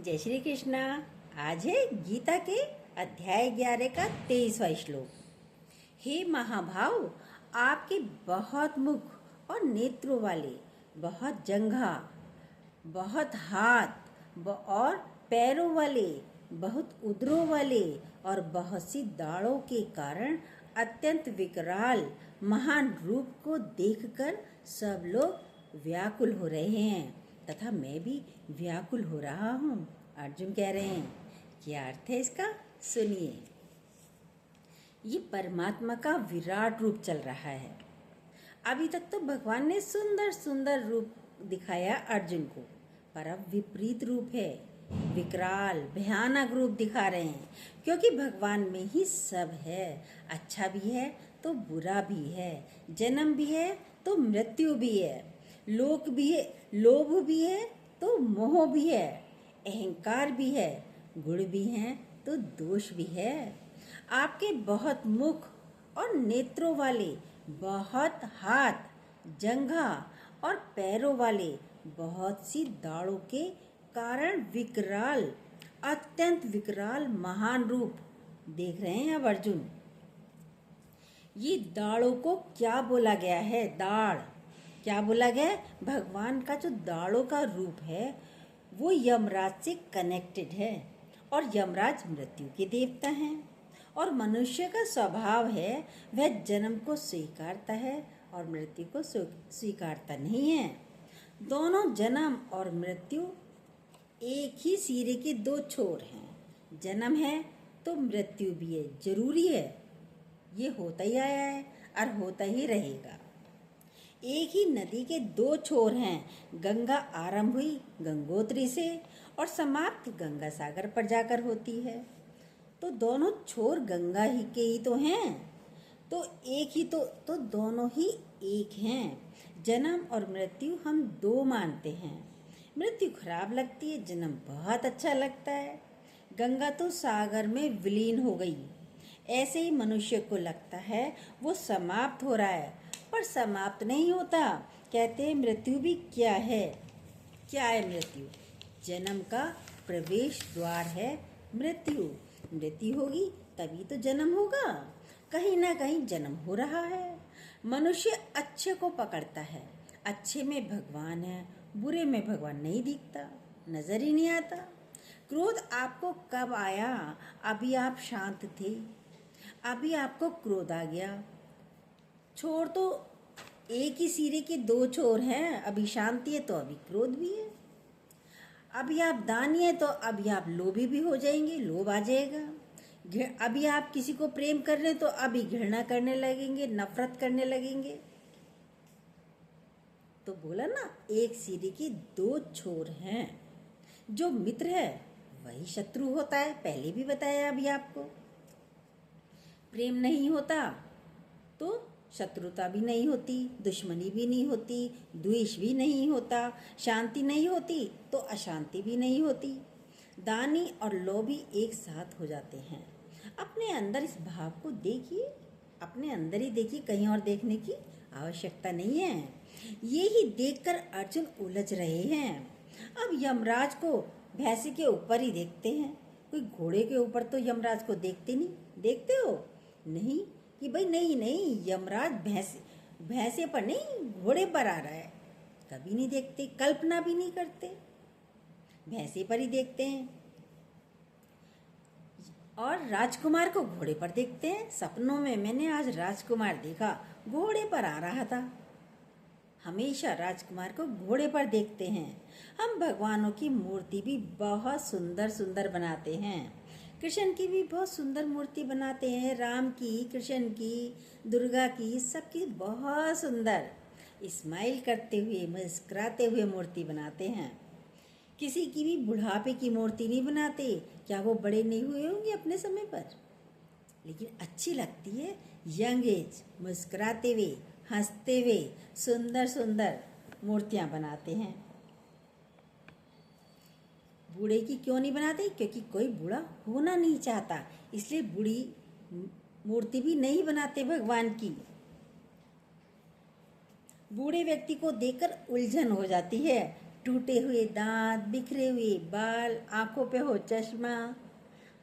जय श्री कृष्णा। आज है गीता के अध्याय 11 का 23वां श्लोक। हे महाभाव, आपके बहुत मुख और नेत्रों वाले, बहुत जंघा, बहुत हाथ और पैरों वाले, बहुत उदरों वाले और बहुत सी दाढ़ों के कारण अत्यंत विकराल महान रूप को देखकर सब लोग व्याकुल हो रहे हैं तथा मैं भी व्याकुल हो रहा हूँ। अर्जुन कह रहे हैं, क्या अर्थ है इसका? सुनिए। ये परमात्मा का विराट रूप चल रहा है। अभी तक तो भगवान ने सुंदर सुंदर रूप दिखाया अर्जुन को, पर अब विपरीत रूप है, विकराल भयानक रूप दिखा रहे हैं, क्योंकि भगवान में ही सब है। अच्छा भी है तो बुरा भी है, जन्म भी है तो मृत्यु भी है, लोक भी है, लोभ भी है तो मोह भी है, अहंकार भी है, गुण भी है तो दोष भी है। आपके बहुत मुख और नेत्रों वाले, बहुत हाथ, जंघा और पैरों वाले, बहुत सी दाढ़ों के कारण विकराल, अत्यंत विकराल महान रूप देख रहे हैं अब अर्जुन। ये दाढ़ों को क्या बोला गया है? दाढ़ क्या बोला गया है? भगवान का जो दाढ़ों का रूप है वो यमराज से कनेक्टेड है, और यमराज मृत्यु के देवता हैं, और मनुष्य का स्वभाव है वह जन्म को स्वीकारता है और मृत्यु को स्वीकारता नहीं है। दोनों जन्म और मृत्यु एक ही सिरे के दो छोर हैं। जन्म है तो मृत्यु भी है, जरूरी है, ये होता ही आया है और होता ही रहेगा। एक ही नदी के दो छोर हैं। गंगा आरंभ हुई गंगोत्री से और समाप्त गंगा सागर पर जाकर होती है, तो दोनों छोर गंगा ही के ही तो हैं, तो एक ही तो दोनों ही एक हैं। जन्म और मृत्यु हम दो मानते हैं। मृत्यु खराब लगती है, जन्म बहुत अच्छा लगता है। गंगा तो सागर में विलीन हो गई, ऐसे ही मनुष्य को लगता है वो समाप्त हो रहा है, पर समाप्त नहीं होता। कहते हैं मृत्यु भी क्या है? क्या है मृत्यु? जन्म का प्रवेश द्वार है मृत्यु। मृत्यु होगी तभी तो जन्म होगा। कहीं ना कहीं जन्म हो रहा है। मनुष्य अच्छे को पकड़ता है, अच्छे में भगवान है, बुरे में भगवान नहीं दिखता, नजर ही नहीं आता। क्रोध आपको कब आया? अभी आप शांत थे, अभी आपको क्रोध आ गया। छोर तो एक ही सिरे के दो छोर हैं। अभी शांति है तो अभी क्रोध भी है। अभी आप दानी है तो अभी आप लोभी भी हो जाएंगे, लोभ आ जाएगा। अभी आप किसी को प्रेम कर रहे हैं तो अभी घृणा करने लगेंगे, नफरत करने लगेंगे। तो बोला ना, एक सिरे के दो छोर हैं। जो मित्र है वही शत्रु होता है, पहले भी बताया अभी आपको। प्रेम नहीं होता तो शत्रुता भी नहीं होती, दुश्मनी भी नहीं होती, द्वेष भी नहीं होता, शांति नहीं होती तो अशांति भी नहीं होती। दानी और लोभी एक साथ हो जाते हैं। अपने अंदर इस भाव को देखिए, अपने अंदर ही देखिए, कहीं और देखने की आवश्यकता नहीं है। ये ही देखकर अर्जुन उलझ रहे हैं। अब यमराज को भैंसे के ऊपर ही देखते हैं, कोई घोड़े के ऊपर तो यमराज को देखते नहीं। देखते हो? नहीं कि भाई नहीं यमराज भैंसे पर नहीं, घोड़े पर आ रहा है, कभी नहीं देखते, कल्पना भी नहीं करते, भैंसे पर ही देखते हैं। और राजकुमार को घोड़े पर देखते हैं। सपनों में मैंने आज राजकुमार देखा, घोड़े पर आ रहा था। हमेशा राजकुमार को घोड़े पर देखते हैं। हम भगवानों की मूर्ति भी बहुत सुंदर सुंदर बनाते हैं। कृष्ण की भी बहुत सुंदर मूर्ति बनाते हैं, राम की, कृष्ण की, दुर्गा की, सबकी बहुत सुंदर स्माइल करते हुए, मुस्कुराते हुए मूर्ति बनाते हैं। किसी की भी बुढ़ापे की मूर्ति नहीं बनाते। क्या वो बड़े नहीं हुए होंगे अपने समय पर? लेकिन अच्छी लगती है यंग एज, मुस्कुराते हुए, हंसते हुए, सुंदर सुंदर मूर्तियां बनाते हैं। बूढ़े की क्यों नहीं बनाते? क्योंकि कोई बूढ़ा होना नहीं चाहता, इसलिए बूढ़ी मूर्ति भी नहीं बनाते भगवान की। बूढ़े व्यक्ति को देखकर उलझन हो जाती है, टूटे हुए दांत, बिखरे हुए बाल, आंखों पे हो चश्मा।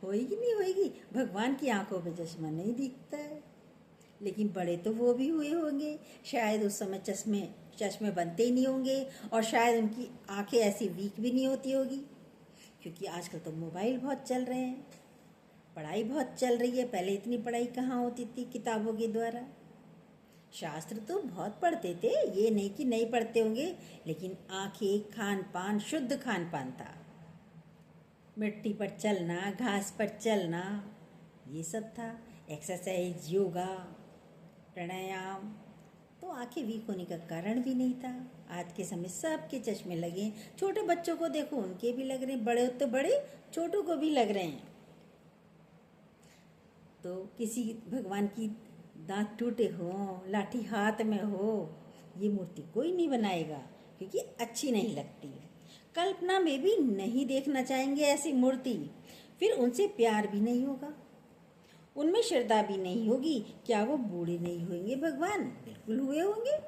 होएगी नहीं होएगी, भगवान की आंखों पे चश्मा नहीं दिखता है। लेकिन बड़े तो वो भी हुए होंगे, शायद उस समय चश्मे चश्मे बनते ही नहीं होंगे, और शायद उनकी आंखें ऐसी वीक भी नहीं होती होगी, क्योंकि आजकल तो मोबाइल बहुत चल रहे हैं, पढ़ाई बहुत चल रही है। पहले इतनी पढ़ाई कहाँ होती थी किताबों के द्वारा। शास्त्र तो बहुत पढ़ते थे, ये नहीं कि नहीं पढ़ते होंगे, लेकिन आंखें, खान पान, शुद्ध खान पान था। मिट्टी पर चलना, घास पर चलना, ये सब था। एक्सरसाइज, योगा, प्राणायाम, तो आंखें वीक होने का कारण भी नहीं था। आज के समय सबके चश्मे लगे। छोटे बच्चों को देखो, उनके भी लग रहे हैं, बड़े तो बड़े, छोटों को भी लग रहे हैं। तो किसी भगवान की दांत टूटे हो, लाठी हाथ में हो, ये मूर्ति कोई नहीं बनाएगा, क्योंकि अच्छी नहीं लगती। कल्पना में भी नहीं देखना चाहेंगे ऐसी मूर्ति, फिर उनसे प्यार भी नहीं होगा, उनमें श्रद्धा भी नहीं होगी। क्या वो बूढ़े नहीं होंगे भगवान? बिल्कुल हुए होंगे।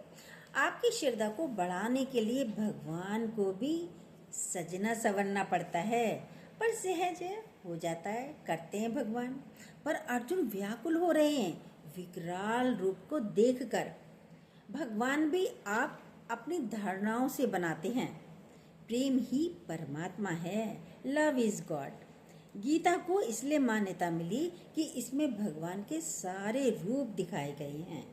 आपकी श्रद्धा को बढ़ाने के लिए भगवान को भी सजना संवरना पड़ता है, पर सहज हो जाता है, करते हैं भगवान। पर अर्जुन व्याकुल हो रहे हैं विकराल रूप को देखकर। भगवान भी आप अपनी धारणाओं से बनाते हैं। प्रेम ही परमात्मा है, लव इज गॉड। गीता को इसलिए मान्यता मिली कि इसमें भगवान के सारे रूप दिखाए गए हैं।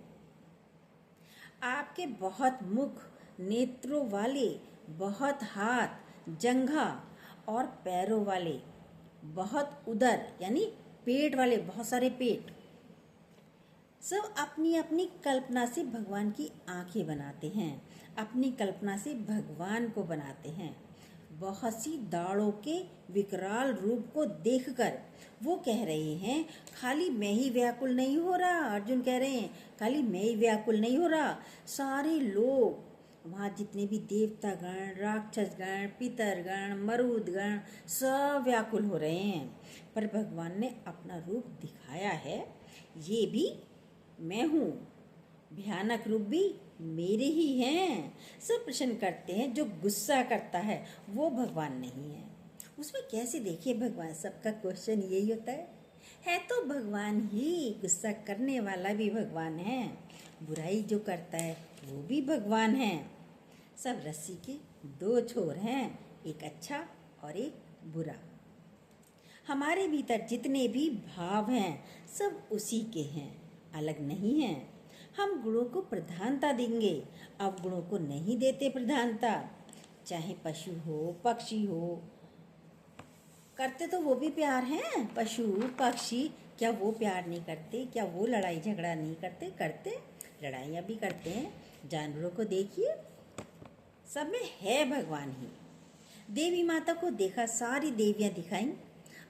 आपके बहुत मुख, नेत्रों वाले, बहुत हाथ, जंघा और पैरों वाले, बहुत उदर यानी पेट वाले, बहुत सारे पेट, सब अपनी अपनी कल्पना से भगवान की आंखें बनाते हैं, अपनी कल्पना से भगवान को बनाते हैं। बहुत सी दाढ़ों के विकराल रूप को देखकर वो कह रहे हैं, खाली मैं ही व्याकुल नहीं हो रहा। अर्जुन कह रहे हैं, खाली मैं ही व्याकुल नहीं हो रहा, सारे लोग, वहाँ जितने भी देवता गण, राक्षस गण, पितर गण, मरुद गण, सब व्याकुल हो रहे हैं। पर भगवान ने अपना रूप दिखाया है, ये भी मैं हूँ, भयानक रूप भी मेरे ही हैं। सब प्रश्न करते हैं, जो गुस्सा करता है वो भगवान नहीं है। उसमें कैसे देखिए भगवान, सबका क्वेश्चन यही होता है तो भगवान ही। गुस्सा करने वाला भी भगवान है, बुराई जो करता है वो भी भगवान है। सब रस्सी के दो छोर हैं, एक अच्छा और एक बुरा। हमारे भीतर जितने भी भाव हैं सब उसी के हैं, अलग नहीं हैं। हम गुणों को प्रधानता देंगे, अब गुणों को नहीं देते प्रधानता। चाहे पशु हो, पक्षी हो, करते तो वो भी प्यार हैं। पशु पक्षी, क्या वो प्यार नहीं करते? क्या वो लड़ाई झगड़ा नहीं करते? करते, लड़ाइयाँ भी करते हैं। जानवरों को देखिए, सब में है भगवान ही। देवी माता को देखा, सारी देवियाँ दिखाई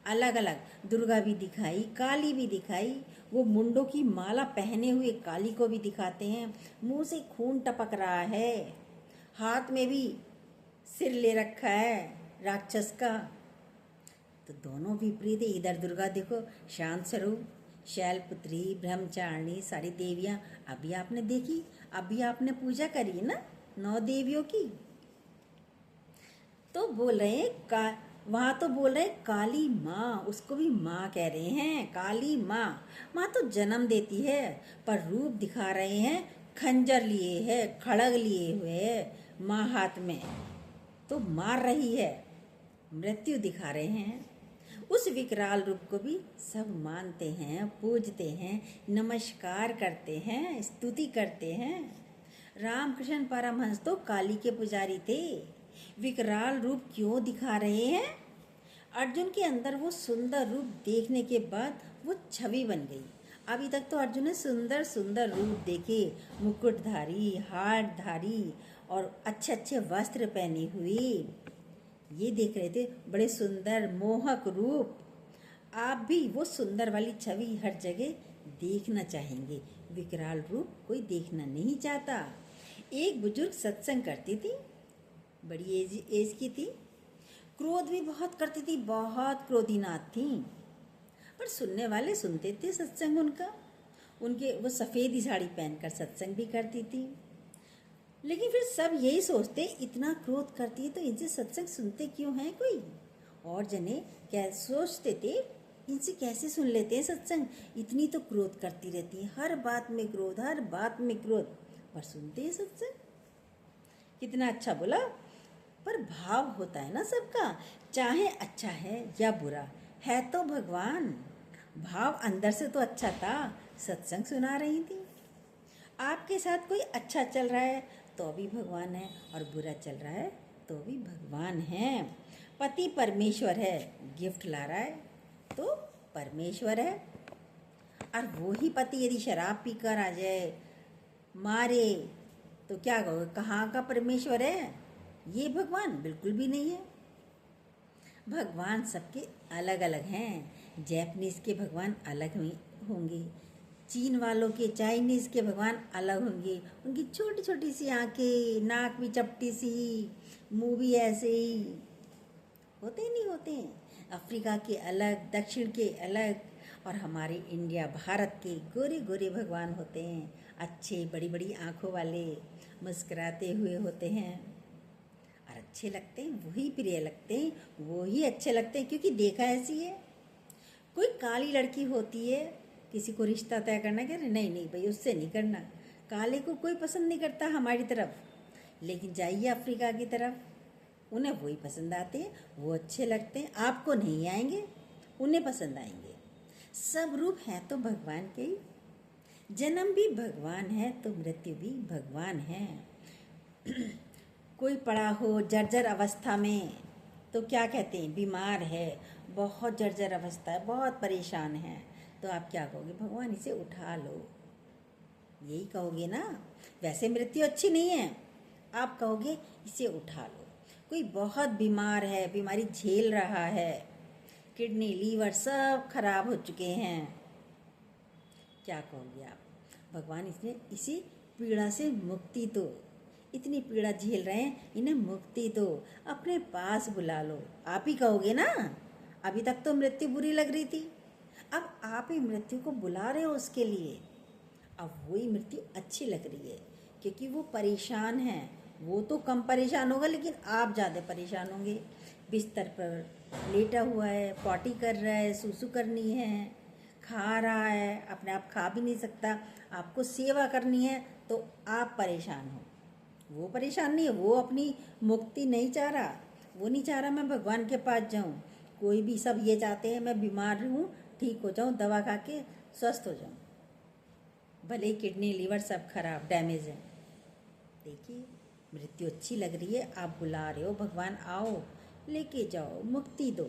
अलग अलग, दुर्गा भी दिखाई, काली भी दिखाई। वो मुंडों की माला पहने हुए काली को भी दिखाते हैं, मुंह से खून टपक रहा है, हाथ में भी सिर ले रखा है राक्षस का। तो दोनों विपरीत है। इधर दुर्गा देखो, शांत स्वरूप, शैलपुत्री, ब्रह्मचारिणी, सारी देवियाँ अभी आपने देखी, अभी आपने पूजा करी ना 9 देवियों की। तो बोल रहे हैं वहाँ तो बोल रहे काली माँ, उसको भी माँ कह रहे हैं, काली माँ। माँ तो जन्म देती है, पर रूप दिखा रहे हैं, खंजर लिए है, खड़ग लिए हुए है माँ हाथ में, तो मार रही है, मृत्यु दिखा रहे हैं। उस विकराल रूप को भी सब मानते हैं, पूजते हैं, नमस्कार करते हैं, स्तुति करते हैं। रामकृष्ण परमहंस तो काली के पुजारी थे। विकराल रूप क्यों दिखा रहे हैं? अर्जुन के अंदर वो सुंदर रूप देखने के बाद वो छवि बन गई। अभी तक तो अर्जुन ने सुंदर सुंदर रूप देखे, मुकुटधारी, हारधारी और अच्छे अच्छे वस्त्र पहने हुए, ये देख रहे थे, बड़े सुंदर मोहक रूप। आप भी वो सुंदर वाली छवि हर जगह देखना चाहेंगे, विकराल रूप कोई देखना नहीं चाहता। एक बुजुर्ग सत्संग करती थी, बड़ी एज की थी, क्रोध भी बहुत करती थी, बहुत क्रोधीनाथ थी, पर सुनने वाले सुनते थे सत्संग उनका। उनके वो सफ़ेद ही साड़ी पहनकर सत्संग भी करती थी। लेकिन फिर सब यही सोचते, इतना क्रोध करती है तो इनसे सत्संग सुनते क्यों हैं कोई। और जने क्या सोचते थे, इनसे कैसे सुन लेते हैं सत्संग, इतनी तो क्रोध करती रहती है, हर बात में क्रोध, हर बात में क्रोध, पर सुनते हैं सत्संग। कितना अच्छा बोला। पर भाव होता है ना सबका, चाहे अच्छा है या बुरा है तो भगवान। भाव अंदर से तो अच्छा था, सत्संग सुना रही थी। आपके साथ कोई अच्छा चल रहा है तो भी भगवान है, और बुरा चल रहा है तो भी भगवान है। पति परमेश्वर है, गिफ्ट ला रहा है तो परमेश्वर है। और वो ही पति यदि शराब पीकर आ जाए, मारे, तो क्या कहोगे, कहाँ का परमेश्वर है? ये भगवान बिल्कुल भी नहीं है। भगवान सबके अलग अलग हैं। जैपनीज़ के भगवान अलग होंगे, चीन वालों के, चाइनीज़ के भगवान अलग होंगे। उनकी छोटी छोटी सी आंखें, नाक भी चपटी सी, मुंह भी ऐसे ही होते ही नहीं होते हैं। अफ्रीका के अलग, दक्षिण के अलग, और हमारे इंडिया भारत के गोरे गोरे भगवान होते हैं, अच्छे, बड़ी बड़ी आंखों वाले, मुस्कुराते हुए होते हैं। और अच्छे लगते हैं, वही प्रिय लगते हैं, वही अच्छे लगते हैं, क्योंकि देखा ऐसी है। कोई काली लड़की होती है, किसी को रिश्ता तय करना, कह रहे नहीं नहीं भाई उससे नहीं करना, काले को कोई पसंद नहीं करता हमारी तरफ। लेकिन जाइए अफ्रीका की तरफ, उन्हें वही पसंद आते हैं, वो अच्छे लगते हैं, आपको नहीं आएंगे, उन्हें पसंद आएंगे। सब रूप हैं तो भगवान के ही। जन्म भी भगवान है तो मृत्यु भी भगवान है। कोई पड़ा हो जर्जर अवस्था में तो क्या कहते हैं, बीमार है, बहुत जर्जर अवस्था है, बहुत परेशान है, तो आप क्या कहोगे, भगवान इसे उठा लो, यही कहोगे ना। वैसे मृत्यु अच्छी नहीं है, आप कहोगे इसे उठा लो। कोई बहुत बीमार है, बीमारी झेल रहा है, किडनी लीवर सब खराब हो चुके हैं, क्या कहोगे आप, भगवान इसने इसी पीड़ा से मुक्ति दो, इतनी पीड़ा झेल रहे हैं, इन्हें मुक्ति दो, अपने पास बुला लो, आप ही कहोगे ना। अभी तक तो मृत्यु बुरी लग रही थी, अब आप ही मृत्यु को बुला रहे हो उसके लिए। अब वही मृत्यु अच्छी लग रही है, क्योंकि वो परेशान है। वो तो कम परेशान होगा, लेकिन आप ज़्यादा परेशान होंगे। बिस्तर पर लेटा हुआ है, पॉटी कर रहा है, सूसू करनी है, खा रहा है, अपने आप खा भी नहीं सकता, आपको सेवा करनी है, तो आप परेशान हो। वो परेशान नहीं है, वो अपनी मुक्ति नहीं चाह रहा, वो नहीं चाह रहा मैं भगवान के पास जाऊं। कोई भी, सब ये चाहते हैं मैं बीमार हूँ, ठीक हो जाऊं, दवा खा के स्वस्थ हो जाऊं, भले ही किडनी लीवर सब खराब डैमेज है। देखिए, मृत्यु अच्छी लग रही है, आप बुला रहे हो, भगवान आओ लेके जाओ, मुक्ति दो,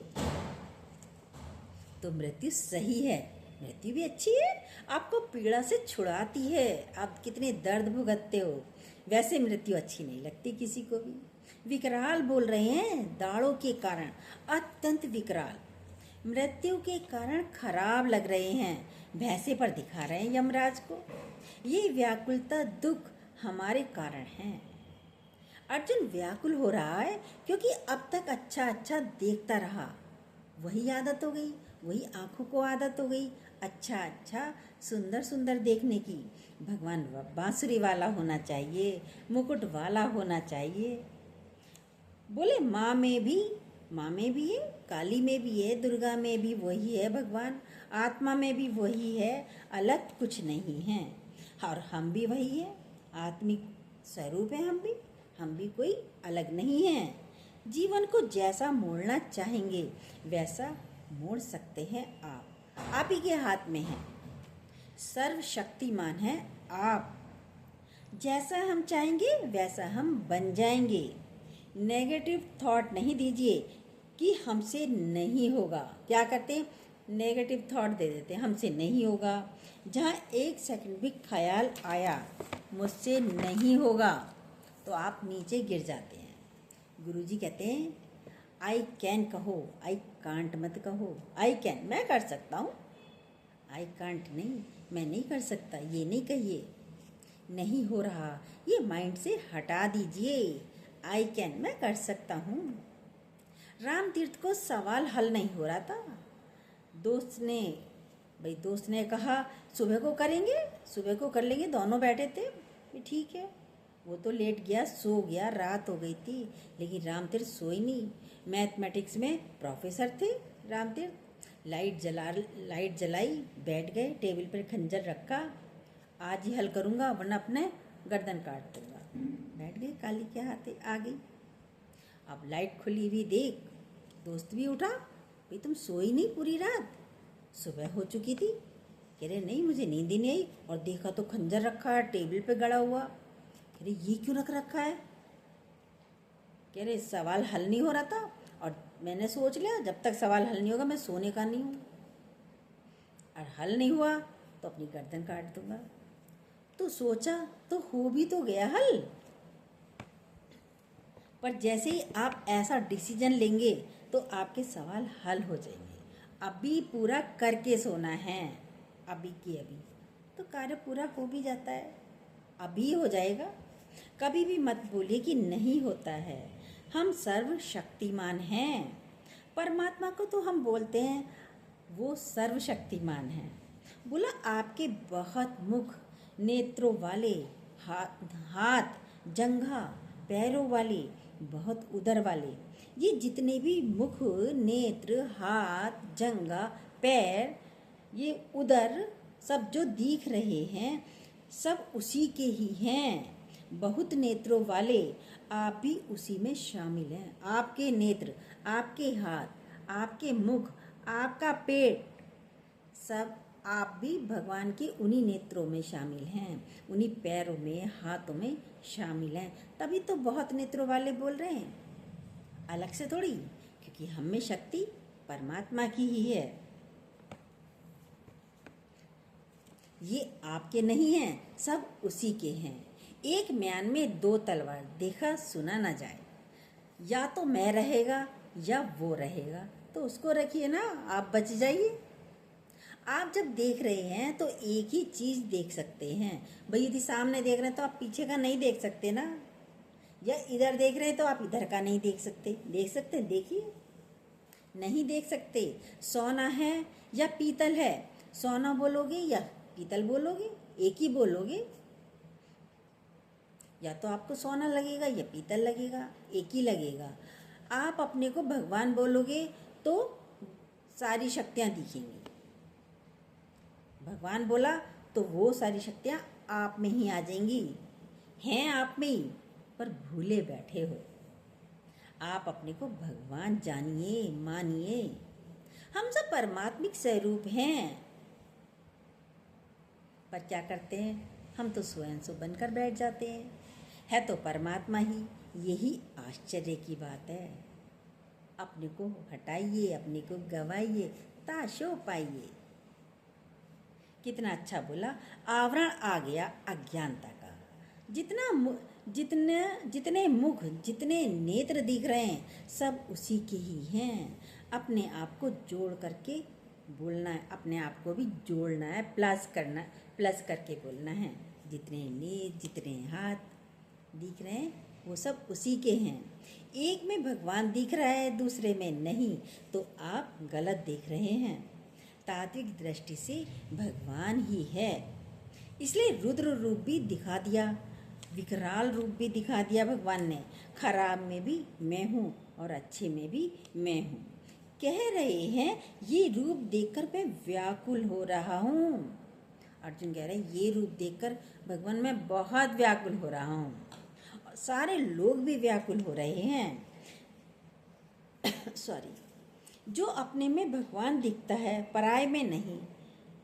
तो मृत्यु सही है, मृत्यु भी अच्छी है, आपको पीड़ा से छुड़ाती है। आप कितने दर्द भुगतते हो, वैसे मृत्यु अच्छी नहीं लगती किसी को भी। विकराल बोल रहे हैं, दाढ़ों के कारण अत्यंत विकराल, मृत्यु के कारण खराब लग रहे हैं, भैंसे पर दिखा रहे हैं यमराज को। ये व्याकुलता दुख हमारे कारण है। अर्जुन व्याकुल हो रहा है क्योंकि अब तक अच्छा अच्छा देखता रहा, वही आदत हो गई, वही आंखों को आदत हो गई, अच्छा अच्छा सुंदर सुंदर देखने की। भगवान बांसुरी वाला होना चाहिए, मुकुट वाला होना चाहिए। बोले माँ में भी है, काली में भी है, दुर्गा में भी वही है भगवान, आत्मा में भी वही है, अलग कुछ नहीं है। और हम भी वही है, आत्मिक स्वरूप है, हम भी कोई अलग नहीं है। जीवन को जैसा मोड़ना चाहेंगे वैसा मोड़ सकते हैं आप ही के हाथ में है, सर्वशक्तिमान है आप। जैसा हम चाहेंगे वैसा हम बन जाएंगे। नेगेटिव थॉट नहीं दीजिए कि हमसे नहीं होगा। क्या करते हैं, नेगेटिव थॉट दे देते हैं, हमसे नहीं होगा। जहाँ एक सेकंड भी ख्याल आया मुझसे नहीं होगा, तो आप नीचे गिर जाते हैं। गुरुजी कहते हैं आई कैन कहो, आई कांट मत कहो। आई कैन, मैं कर सकता हूँ, आई कांट नहीं, मैं नहीं कर सकता, ये नहीं कहिए। नहीं हो रहा, ये माइंड से हटा दीजिए। आई कैन, मैं कर सकता हूँ। राम तीर्थ को सवाल हल नहीं हो रहा था। दोस्त ने कहा सुबह को करेंगे, सुबह को कर लेंगे, दोनों बैठे थे, ठीक है। वो तो लेट गया, सो गया, रात हो गई थी, लेकिन रामतीर्थ सोई नहीं। मैथमेटिक्स में प्रोफेसर थे रामतीर्थ। लाइट जलाई, बैठ गए, टेबल पर खंजर रखा। आज ही हल करूँगा वरना अपने गर्दन काट दूंगा। बैठ गए, काली के हाथे आ गई। अब लाइट खुली हुई देख दोस्त भी उठा, भाई तुम सोई नहीं पूरी रात? सुबह हो चुकी थी। कह रहे नहीं, मुझे नींद ही नहीं आई, और देखा तो खंजर रखा है टेबल पे गड़ा हुआ। कह रहे ये क्यों रख रखा है? कह रहे सवाल हल नहीं हो रहा था, और मैंने सोच लिया जब तक सवाल हल नहीं होगा मैं सोने का नहीं हूँ, और हल नहीं हुआ तो अपनी गर्दन काट दूंगा। तो सोचा तो हो भी तो गया हल। पर जैसे ही आप ऐसा डिसीजन लेंगे तो आपके सवाल हल हो जाएंगे। अभी पूरा करके सोना है, अभी की अभी, तो कार्य पूरा हो भी जाता है, अभी हो जाएगा। कभी भी मत बोलिए कि नहीं होता है। हम सर्वशक्तिमान हैं। परमात्मा को तो हम बोलते हैं वो सर्वशक्तिमान है। बोला आपके बहुत मुख, नेत्रों वाले, हाथ जंघा, पैरों वाले, बहुत उदर वाले, ये जितने भी मुख, नेत्र, हाथ, जंघा, पैर, ये उदर सब जो दिख रहे हैं सब उसी के ही हैं। बहुत नेत्रों वाले आप भी उसी में शामिल हैं। आपके नेत्र, आपके हाथ, आपके मुख, आपका पेट, सब आप भी भगवान के उन्हीं नेत्रों में शामिल हैं, उन्हीं पैरों में, हाथों में शामिल हैं। तभी तो बहुत नेत्रों वाले बोल रहे हैं, अलग से थोड़ी, क्योंकि हम में शक्ति परमात्मा की ही है। ये आपके नहीं हैं, सब उसी के हैं। एक म्यान में दो तलवार, देखा सुना ना जाए। या तो मैं रहेगा या वो रहेगा, तो उसको रखिए ना, आप बच जाइए। आप जब देख रहे हैं तो एक ही चीज़ देख सकते हैं। भाई यदि सामने देख रहे हैं तो आप पीछे का नहीं देख सकते ना, या इधर देख रहे हैं तो आप इधर का नहीं देख सकते। देख सकते हैं, देखिए, नहीं देख सकते। सोना है या पीतल है, सोना बोलोगे या पीतल बोलोगे? एक ही बोलोगे। या तो आपको सोना लगेगा या पीतल लगेगा, एक ही लगेगा। आप अपने को भगवान बोलोगे तो सारी शक्तियाँ दिखेंगी। भगवान बोला तो वो सारी शक्तियाँ आप में ही आ जाएंगी, हैं आप में ही, पर भूले बैठे हो। आप अपने को भगवान जानिए, मानिए। हम सब परमात्मिक स्वरूप हैं, पर क्या करते हैं हम? तो स्वयं सो बनकर बैठ जाते हैं। है तो परमात्मा ही। यही आश्चर्य की बात है। अपने को हटाइए, अपने को गवाइए, ताशो पाइए। कितना अच्छा बोला, आवरण आ गया अज्ञानता का। जितने मुख, जितने नेत्र दिख रहे हैं सब उसी के ही हैं। अपने आप को जोड़ करके बोलना है, अपने आप को भी जोड़ना है, प्लस करके बोलना है। जितने नेत्र, जितने हाथ दिख रहे हैं वो सब उसी के हैं। एक में भगवान दिख रहा है, दूसरे में नहीं, तो आप गलत देख रहे हैं। तात्विक दृष्टि से भगवान ही है। इसलिए रुद्र रूप भी दिखा दिया, विकराल रूप भी दिखा दिया भगवान ने। खराब में भी मैं हूँ और अच्छे में भी मैं हूँ। कह रहे हैं ये रूप देखकर मैं व्याकुल हो रहा हूँ। अर्जुन कह रहे हैं ये रूप देखकर भगवान मैं बहुत व्याकुल हो रहा हूँ, और सारे लोग भी व्याकुल हो रहे हैं। सॉरी। जो अपने में भगवान दिखता है, पराये में नहीं,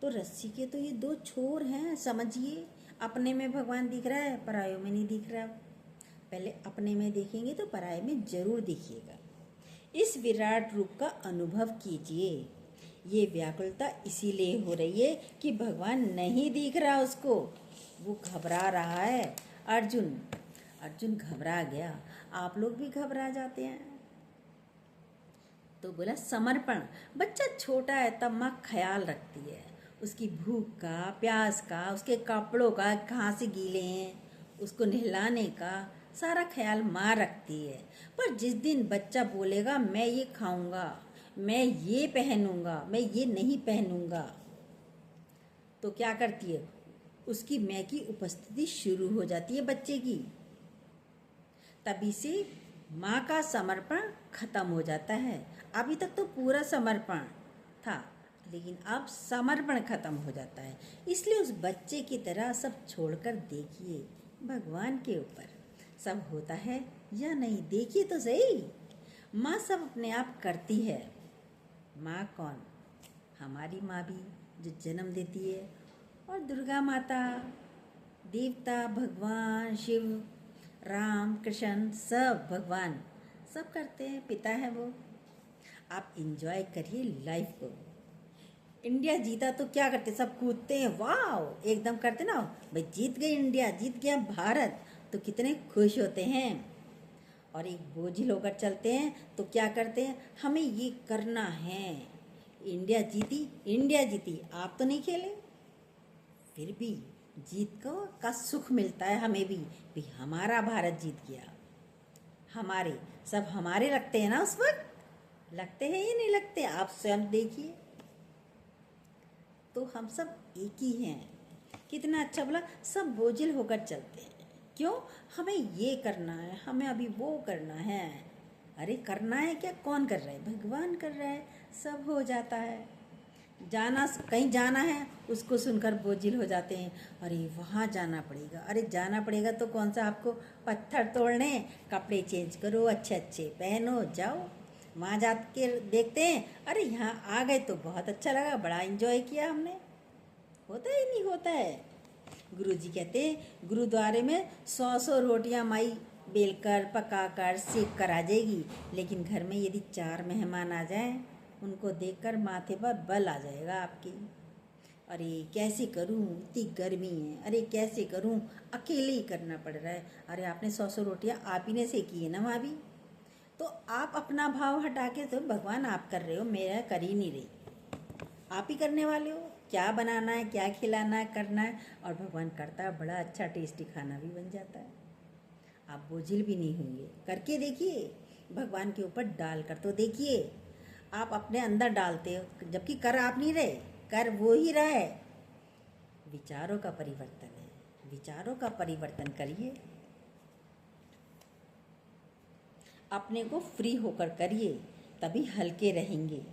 तो रस्सी के तो ये दो छोर हैं, समझिए। अपने में भगवान दिख रहा है, परायों में नहीं दिख रहा। पहले अपने में देखेंगे तो पराये में जरूर दिखिएगा। इस विराट रूप का अनुभव कीजिए। ये व्याकुलता इसीलिए हो रही है कि भगवान नहीं दिख रहा उसको, वो घबरा रहा है। अर्जुन घबरा गया। आप लोग भी घबरा जाते हैं। तो बोला समर्पण। बच्चा छोटा है तब माँ ख्याल रखती है, उसकी भूख का, प्यास का, उसके कपड़ों का, कहाँ से गीले हैं, उसको नहलाने का सारा ख्याल माँ रखती है। पर जिस दिन बच्चा बोलेगा मैं ये खाऊंगा, मैं ये पहनूंगा, मैं ये नहीं पहनूंगा, तो क्या करती है? उसकी मैं की उपस्थिति शुरू हो जाती है बच्चे की। तभी से माँ का समर्पण खत्म हो जाता है। अभी तक तो पूरा समर्पण था, लेकिन अब समर्पण खत्म हो जाता है। इसलिए उस बच्चे की तरह सब छोड़कर देखिए भगवान के ऊपर सब होता है या नहीं। देखिए तो सही, माँ सब अपने आप करती है। माँ कौन? हमारी माँ भी जो जन्म देती है, और दुर्गा माता, देवता, भगवान शिव, राम कृष्ण, सब भगवान सब करते हैं, पिता है वो। आप इंजॉय करिए लाइफ को। इंडिया जीता तो क्या करते, सब कूदते हैं, वाह एकदम करते ना, भाई जीत गई इंडिया, जीत गया भारत, तो कितने खुश होते हैं। और एक बोझिल होकर चलते हैं तो क्या करते हैं, हमें ये करना है, इंडिया जीती, इंडिया जीती, आप तो नहीं खेले। फिर भी जीत का सुख मिलता है हमें भी हमारा भारत जीत गया। हमारे सब हमारे लगते हैं ना, उस वक्त लगते हैं या नहीं लगते, आप स्वयं देखिए। तो हम सब एक ही हैं। कितना अच्छा बोला, सब बोझिल होकर चलते हैं। क्यों? हमें ये करना है, हमें अभी वो करना है। अरे करना है क्या, कौन कर रहा है? भगवान कर रहा है, सब हो जाता है। जाना, कहीं जाना है, उसको सुनकर बोझिल हो जाते हैं, अरे वहाँ जाना पड़ेगा, अरे जाना पड़ेगा तो कौन सा आपको पत्थर तोड़ने, कपड़े चेंज करो, अच्छे अच्छे पहनो, जाओ। वहाँ जा के देखते हैं, अरे यहाँ आ गए तो बहुत अच्छा लगा, बड़ा एंजॉय किया हमने। होता ही नहीं होता है। गुरुजी कहते हैं गुरुद्वारे में 100 रोटियां माई बेलकर पकाकर सेक कर आ जाएगी, लेकिन घर में यदि 4 मेहमान आ जाएं, उनको देखकर माथे पर बल आ जाएगा आपकी। अरे कैसे करूं, इतनी गर्मी है, अरे कैसे करूं, अकेले ही करना पड़ रहा है। अरे आपने 100 रोटियां आप ही ने सेकी है ना वहाँ भी, तो आप अपना भाव हटा के, तो भगवान आप कर रहे हो, मेरा कर ही नहीं रही, आप ही करने वाले हो। क्या बनाना है, क्या खिलाना है, करना है, और भगवान करता है, बड़ा अच्छा टेस्टी खाना भी बन जाता है। आप बोझिल भी नहीं होंगे। करके देखिए, भगवान के ऊपर डाल कर तो देखिए। आप अपने अंदर डालते हो, जबकि कर आप नहीं रहे, कर वो ही रहा है। विचारों का परिवर्तन है, विचारों का परिवर्तन करिए, अपने को फ्री होकर करिए, तभी हल्के रहेंगे।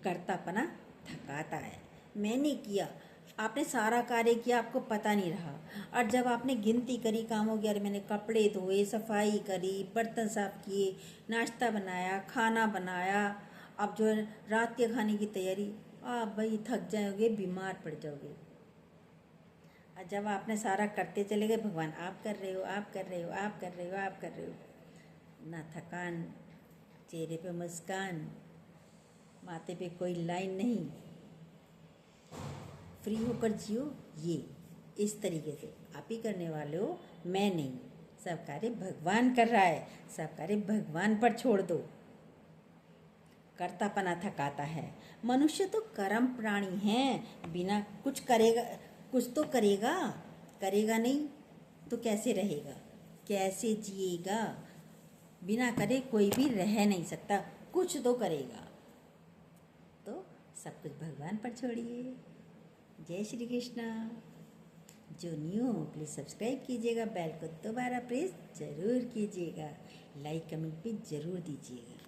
करतापना थकाता है। मैंने किया, आपने सारा कार्य किया, आपको पता नहीं रहा, और जब आपने गिनती करी कामों की, अरे मैंने कपड़े धोए, सफाई करी, बर्तन साफ किए, नाश्ता बनाया, खाना बनाया, अब जो है रात के खाने की तैयारी, आप भाई थक जाओगे, बीमार पड़ जाओगे। और जब आपने सारा करते चले गए, भगवान आप कर रहे हो, आप कर रहे हो, आप कर रहे हो, आप कर रहे हो, ना थकान, चेहरे पे मुस्कान, माथे पे कोई लाइन नहीं, फ्री होकर जियो। ये इस तरीके से आप ही करने वाले हो, मैं नहीं। सब कार्य भगवान कर रहा है, सब कार्य भगवान पर छोड़ दो। करतापना थकाता है। मनुष्य तो कर्म प्राणी है, बिना कुछ करेगा, कुछ तो करेगा, करेगा नहीं तो कैसे रहेगा, कैसे जिएगा। बिना करे कोई भी रह नहीं सकता, कुछ तो करेगा। तो सब कुछ भगवान पर छोड़िए। जय श्री कृष्णा। जो न्यू हो प्लीज़ सब्सक्राइब कीजिएगा, बेल को दोबारा प्रेस ज़रूर कीजिएगा, लाइक कमेंट भी ज़रूर दीजिएगा।